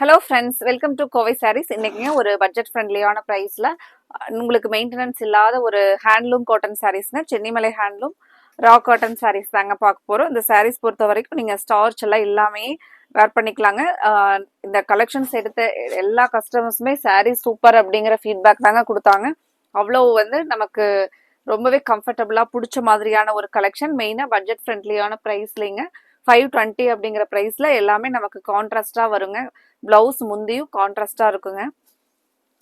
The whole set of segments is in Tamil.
Hello friends, welcome to Kovai Sarees. இன்னைக்குங்க ஒரு பட்ஜெட் ஃப்ரெண்ட்லியான ப்ரைஸில் உங்களுக்கு மெயின்டெனன்ஸ் இல்லாத ஒரு ஹேண்ட்லூம் காட்டன் சாரீஸ்ங்க. Chennimalai handloom raw cotton sarees தாங்க பார்க்க போகிறோம். இந்த சாரீஸ் பொறுத்த வரைக்கும் நீங்கள் ஸ்டார்ச் எல்லாம் எல்லாமே வேர் பண்ணிக்கலாங்க. இந்த கலெக்ஷன்ஸ் எடுத்த எல்லா கஸ்டமர்ஸுமே சாரீஸ் சூப்பர் அப்படிங்கிற ஃபீட்பேக் தாங்க கொடுத்தாங்க. அவ்வளோ நமக்கு ரொம்பவே கம்ஃபர்டபுளாக பிடிச்ச மாதிரியான ஒரு கலெக்ஷன். மெயினாக பட்ஜெட் ஃப்ரெண்ட்லியான ப்ரைஸ்லிங்க 520 அப்படிங்கிற ப்ரைஸில் எல்லாமே நமக்கு கான்ட்ராஸ்டாக வருங்க. பிளவுஸ் முந்தியும் கான்ட்ராஸ்டா இருக்குங்க.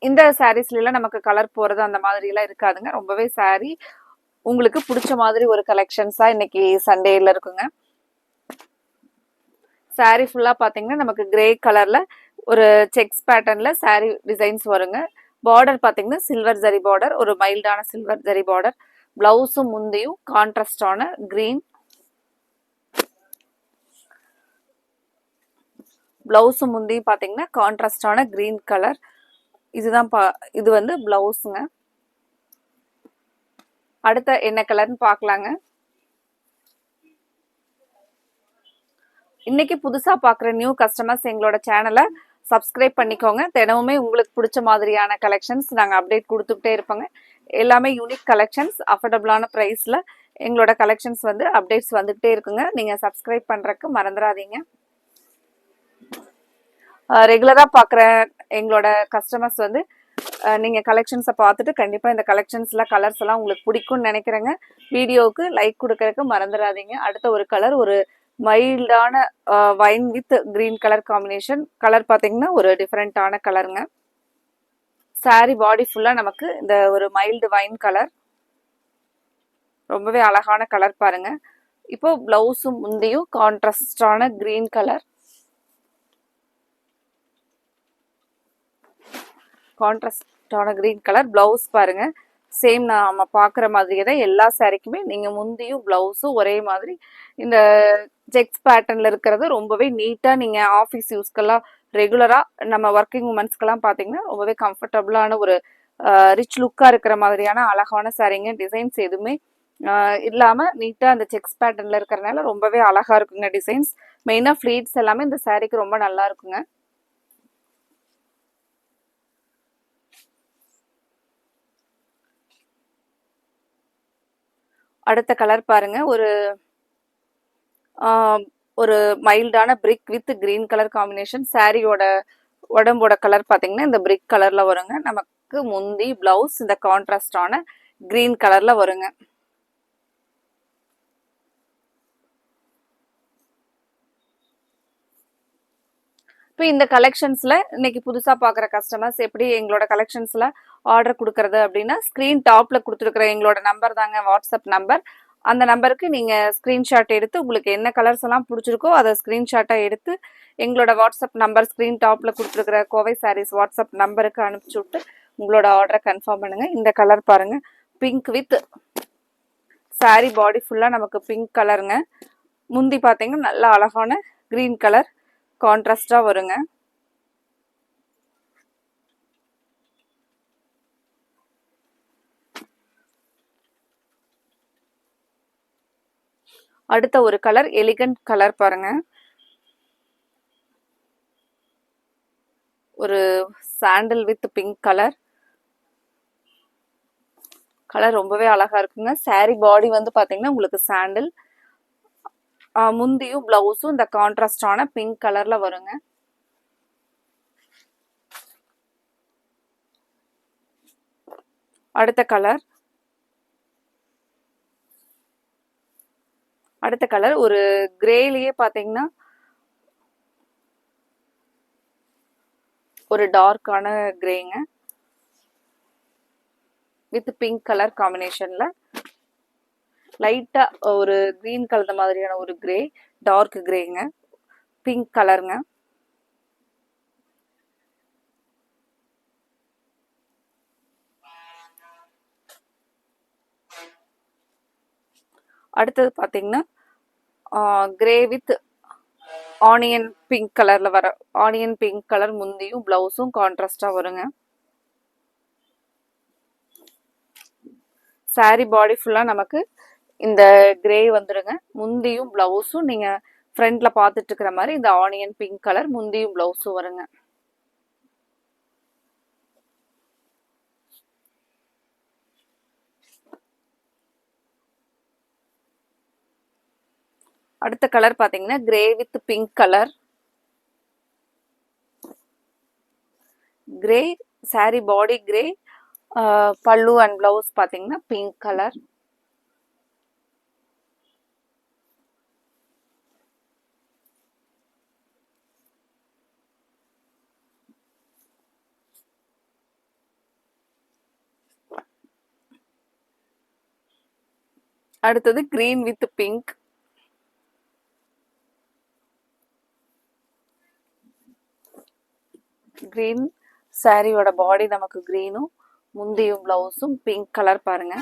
இந்த சாரீஸ்லாம் நமக்கு கலர் போறது அந்த மாதிரி எல்லாம் இருக்காதுங்க. ரொம்பவே சாரி உங்களுக்கு பிடிச்ச மாதிரி ஒரு கலெக்ஷன்ஸா இன்னைக்கு சண்டேல இருக்குங்க. சாரி ஃபுல்லா பாத்தீங்கன்னா நமக்கு கிரே கலர்ல ஒரு செக்ஸ் பேட்டர்ன்ல சாரி டிசைன்ஸ் வருங்க. பார்டர் பாத்தீங்கன்னா சில்வர் ஜரி பார்டர், ஒரு மைல்டான சில்வர் ஜரி பார்டர். பிளவுஸும் முந்தியும் கான்ட்ராஸ்டான கிரீன். பிளவுஸும் முந்தியும் பாத்தீங்கன்னா கான்ட்ராஸ்டான கிரீன் கலர். இதுதான் இது பிளவுஸுங்க. அடுத்த என்ன கலர்னு பார்க்கலாங்க. இன்னைக்கு புதுசா பார்க்குற நியூ கஸ்டமர்ஸ் எங்களோட சேனலை சப்ஸ்கிரைப் பண்ணிக்கோங்க. தினமுமே உங்களுக்கு பிடிச்ச மாதிரியான கலெக்ஷன்ஸ் நாங்கள் அப்டேட் கொடுத்துக்கிட்டே இருப்போங்க. எல்லாமே யூனிக் கலெக்ஷன்ஸ், அஃபோர்டபுளான ப்ரைஸில் எங்களோட கலெக்ஷன்ஸ் அப்டேட்ஸ் வந்துகிட்டே இருக்குங்க. நீங்கள் சப்ஸ்கிரைப் பண்ணுறதுக்கு மறந்துடாதீங்க. ரெகுலராக பார்க்குற எங்களோட கஸ்டமர்ஸ் நீங்கள் கலெக்ஷன்ஸை பார்த்துட்டு கண்டிப்பாக இந்த கலெக்ஷன்ஸ்லாம் கலர்ஸ் எல்லாம் உங்களுக்கு பிடிக்கும்னு நினைக்கிறேங்க. வீடியோவுக்கு லைக் கொடுக்கறதுக்கு மறந்துடாதீங்க. அடுத்த ஒரு கலர் ஒரு மைல்டான wine with green colour combination. Colour பார்த்தீங்கன்னா ஒரு டிஃப்ரெண்ட்டான கலருங்க. சாரி பாடி ஃபுல்லாக நமக்கு இந்த ஒரு மைல்டு வைன் கலர், ரொம்பவே அழகான கலர் பாருங்க. இப்போ பிளவுஸும் முந்தியும் கான்ட்ராஸ்டான கிரீன் கலர். கான்ட்ராஸ்டான கிரீன் கலர் பிளவுஸ் பாருங்க. சேம் நம்ம பார்க்குற மாதிரியே தான் எல்லா சாரிக்குமே நீங்கள் முந்தியும் பிளவுஸும் ஒரே மாதிரி இந்த செக்ஸ் பேட்டர்னில் இருக்கிறது ரொம்பவே நீட்டாக நீங்கள் ஆஃபீஸ் யூஸ்க்கெல்லாம் ரெகுலராக நம்ம ஒர்க்கிங் உமன்ஸ்க்கெல்லாம் பார்த்தீங்கன்னா ரொம்பவே கம்ஃபர்டபுளான ஒரு ரிச் லுக்காக இருக்கிற மாதிரியான அழகான சாரீங்க. டிசைன்ஸ் எதுவுமே இல்லாமல் நீட்டாக அந்த செக்ஸ் பேட்டர்னில் இருக்கிறனால ரொம்பவே அழகாக இருக்குங்க டிசைன்ஸ். மெயினாக ஃப்ளீட்ஸ் எல்லாமே இந்த சாரீக்கு ரொம்ப நல்லா இருக்குங்க. அடுத்த கலர் பாருங்க, ஒரு மைல்டான பிரிக் வித் கிரீன் கலர் காம்பினேஷன். சாரியோட உடம்போட கலர் பார்த்தீங்கன்னா இந்த பிரிக் கலர்ல வருங்க. நமக்கு முந்தி பிளவுஸ் இந்த கான்ட்ராஸ்டான கிரீன் கலர்ல வருங்க. இப்போ இந்த கலெக்ஷன்ஸ்ல இன்னைக்கு புதுசா பார்க்குற கஸ்டமர்ஸ் எப்படி எங்களோட கலெக்ஷன்ஸ்ல ஆர்டர் கொடுக்கறது அப்படின்னா, ஸ்க்ரீன் டாப்ல கொடுத்துருக்குற எங்களோட நம்பர் தாங்க வாட்ஸ்அப் நம்பர். அந்த நம்பருக்கு நீங்கள் ஸ்க்ரீன்ஷாட் எடுத்து உங்களுக்கு என்ன கலர்ஸ் எல்லாம் பிடிச்சிருக்கோ அதை ஸ்க்ரீன்ஷாட்டாக எடுத்து எங்களோட வாட்ஸ்அப் நம்பர் ஸ்க்ரீன் டாப்பில் கொடுத்துருக்குற கோவை சாரீஸ் வாட்ஸ்அப் நம்பருக்கு அனுப்பிச்சி விட்டு உங்களோட ஆர்டரை கன்ஃபார்ம் பண்ணுங்கள். இந்த கலர் பாருங்கள், பிங்க் வித் சாரீ பாடி ஃபுல்லாக நமக்கு பிங்க் கலருங்க. முந்தி பார்த்தீங்கன்னா நல்லா அழகான க்ரீன் கலர் கான்ட்ராஸ்டாக வருங்க. அடுத்த ஒரு கலர் எலிகண்ட் கலர் பாருங்க, ஒரு சாண்டில் வித் பிங்க் கலர். கலர் ரொம்பவே அழகா இருக்குங்க. சாரி பாடி பாத்தீங்கன்னா உங்களுக்கு சாண்டில், முந்தியும் பிளவுஸும் இந்த கான்ட்ராஸ்டான பிங்க் கலர்ல வருங்க. அடுத்த கலர் ஒரு கிரேலயே பாத்தீங்கன்னா ஒரு டார்க்கான கிரேங்க வித் பிங்க் கலர் காம்பினேஷன்ல. லைட்டா ஒரு கிரீன் கலந்த மாதிரியான ஒரு கிரே, டார்க் கிரேங்க, பிங்க் கலருங்க. அடுத்தது பாத்தீங்கன்னா கிரே வித் ஆனியன் பிங்க் கலர்ல வர, ஆனியன் பிங்க் கலர் முந்தியும் பிளவுஸும் கான்ட்ராஸ்டா வருங்க. சாரி பாடி ஃபுல்லா நமக்கு இந்த கிரே வந்துருங்க. முந்தியும் பிளவுஸும் நீங்க ஃப்ரண்ட்ல பார்த்துட்டு இருக்கிற மாதிரி இந்த ஆனியன் பிங்க் கலர் முந்தியும் பிளவுஸும் வருங்க. அடுத்த கலர் பாத்தீங்கன்னா grey with pink colour. Grey sorry body grey, பல்லு அண்ட் பிளவுஸ் பாத்தீங்கன்னா பிங்க் கலர். அடுத்தது கிரீன் வித் பிங்க். கிரீன் சாரியோட பாடி நமக்கு கிரீனும் முந்தியும் பிளவுஸும் பிங்க் கலர் பாருங்க.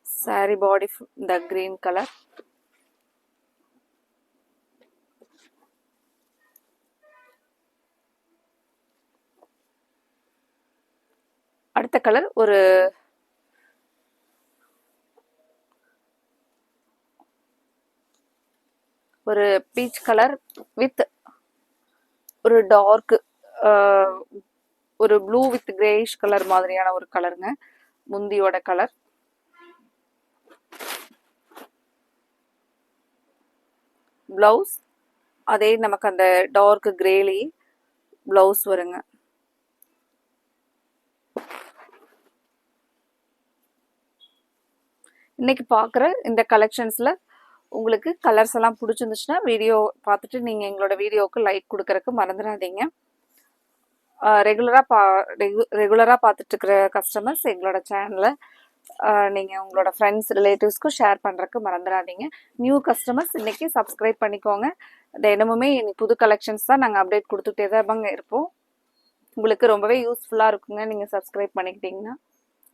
சாரி பாடி இந்த கிரீன் கலர். அடுத்த கலர் ஒரு பீச் கலர் வித் ஒரு டார்க் ஒரு ப்ளூ வித் கிரேஷ் கலர் மாதிரியான ஒரு கலருங்க முந்தியோட கலர். பிளவுஸ் அதே நமக்கு அந்த டார்க் கிரேலி பிளவுஸ் வருங்க. இன்னைக்கு பார்க்குற இந்த கலெக்ஷன்ஸ்ல உங்களுக்கு கலர்ஸ் எல்லாம் பிடிச்சிருந்துச்சுன்னா வீடியோ பார்த்துட்டு நீங்கள் எங்களோட வீடியோவுக்கு லைக் கொடுக்கறதுக்கு மறந்துடாதீங்க. ரெகுலராக பார்த்துட்டு இருக்கிற கஸ்டமர்ஸ் எங்களோட சேனலை நீங்கள் உங்களோட ஃப்ரெண்ட்ஸ் ரிலேட்டிவ்ஸ்க்கும் ஷேர் பண்ணுறதுக்கு மறந்துடாதீங்க. நியூ கஸ்டமர்ஸ் இன்னைக்கு சப்ஸ்கிரைப் பண்ணிக்கோங்க. தினமுமே இன்னைக்கு புது கலெக்ஷன்ஸ் தான் நாங்கள் அப்டேட் கொடுத்துட்டே தான் இருப்போம். உங்களுக்கு ரொம்பவே யூஸ்ஃபுல்லாக இருக்குங்க நீங்கள் சப்ஸ்கிரைப் பண்ணிக்கிட்டீங்கன்னா.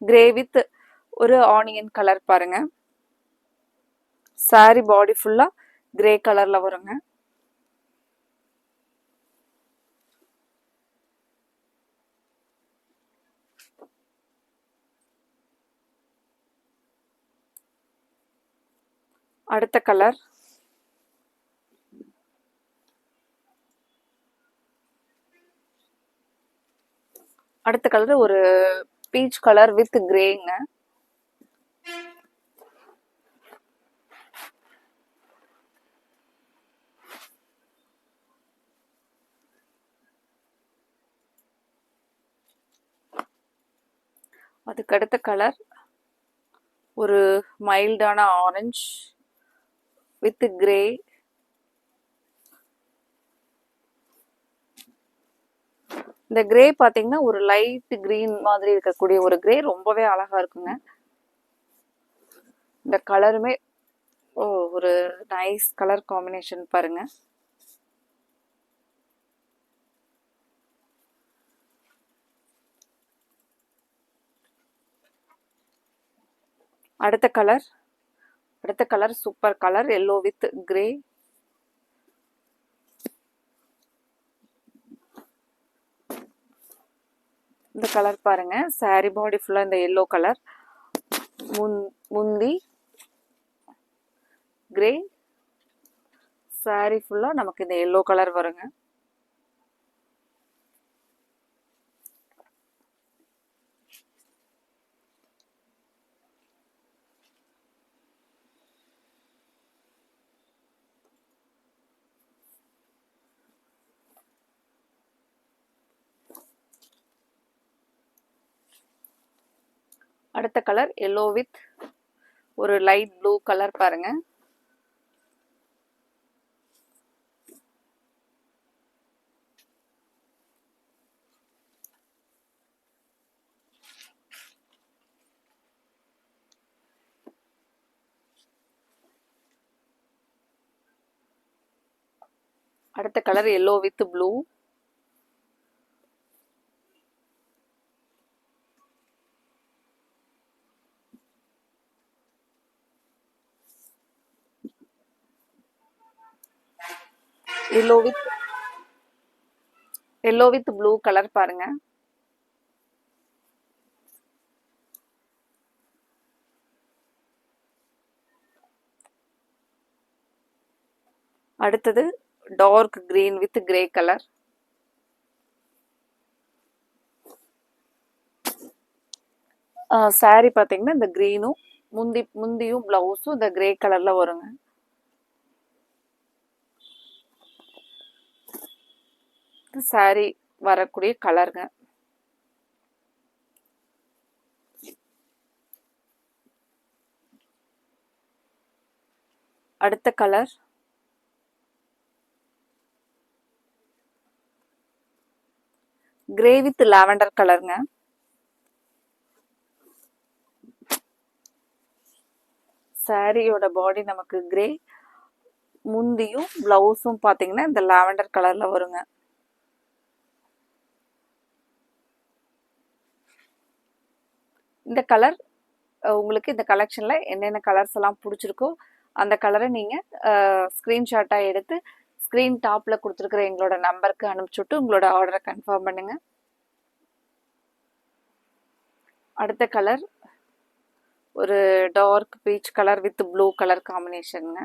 கிரே வித் ஒரு ஆனியன் கலர் பாருங்க. சாரி பாடி ஃபுல்லா கிரே கலர்ல வருங்க. அடுத்த கலர் ஒரு பீச் கலர் வித் கிரேங்க. அதுக்கு அடுத்த கலர் ஒரு மைல்டான ஆரஞ்சு வித் கிரே. இந்த கிரே பாத்தீங்கன்னா ஒரு லைட் கிரீன் மாதிரி இருக்கக்கூடிய ஒரு கிரே ரொம்பவே அழகா இருக்குங்க. இந்த கலருமே ஒரு நைஸ் கலர் காம்பினேஷன் பாருங்க. அடுத்த colour super colour yellow with grey. இந்த கலர் பாருங்க. சாரி பாடி ஃபுல்லா இந்த எல்லோ கலர், முந்தி கிரே, சாரி ஃபுல்லா நமக்கு இந்த எல்லோ கலர் வருங்க. அடுத்த கலர் எல்லோ வித் ஒரு லைட் ப்ளூ கலர் பாருங்க. அடுத்த colour yellow with blue. Yellow with blue colour பாருங்க. அடுத்தது dark green with grey colour. Sari பாத்தீங்கன்னா இந்த கிரீனும் முந்தியும் பிளவுஸும் இந்த கிரே கலர்ல வருங்க. சாரி வரக்கூடிய கலருங்க. அடுத்த கலர் கிரே வித் லாவெண்டர் கலருங்க. சாரியோட பாடி நமக்கு கிரே, முந்தியும் பிளவுஸும் பாத்தீங்கன்னா இந்த லாவெண்டர் கலர்ல வருங்க. இந்த கலர் உங்களுக்கு இந்த கலெக்ஷன்ல என்னென்ன கலர்ஸ் எல்லாம் பிடிச்சிருக்கோ அந்த கலரை நீங்க ஸ்கிரீன்ஷாட்டா எடுத்து ஸ்கிரீன் டாப்ல கொடுத்துருக்கிற எங்களோட நம்பருக்கு அனுப்பிச்சுட்டு உங்களோட ஆர்டரை கன்ஃபார்ம் பண்ணுங்க. அடுத்த கலர் ஒரு dark peach colour with blue colour காம்பினேஷனுங்க.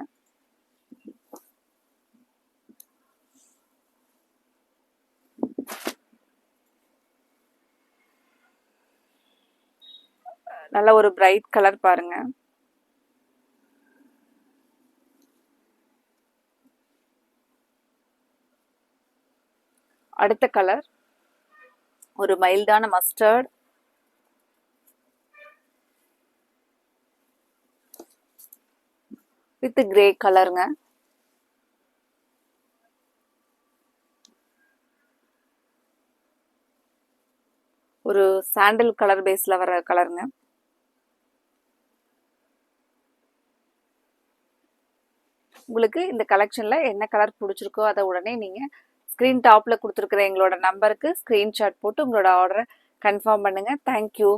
நல்ல ஒரு பிரைட் கலர் பாருங்க. அடுத்த கலர் ஒரு மைல்டான மஸ்டர்ட் வித் கிரே கலருங்க. ஒரு சாண்டல் கலர் பேஸ்ல வர கலருங்க. உங்களுக்கு இந்த கலெக்ஷன்ல என்ன கலர் பிடிச்சிருக்கோ அதை உடனே நீங்க ஸ்கிரீன் டாப்ல கொடுத்துருக்கிற எங்களோட நம்பருக்கு ஸ்கிரீன்ஷாட் போட்டு உங்களோட ஆர்டரை கன்ஃபார்ம் பண்ணுங்க. தேங்க்யூ.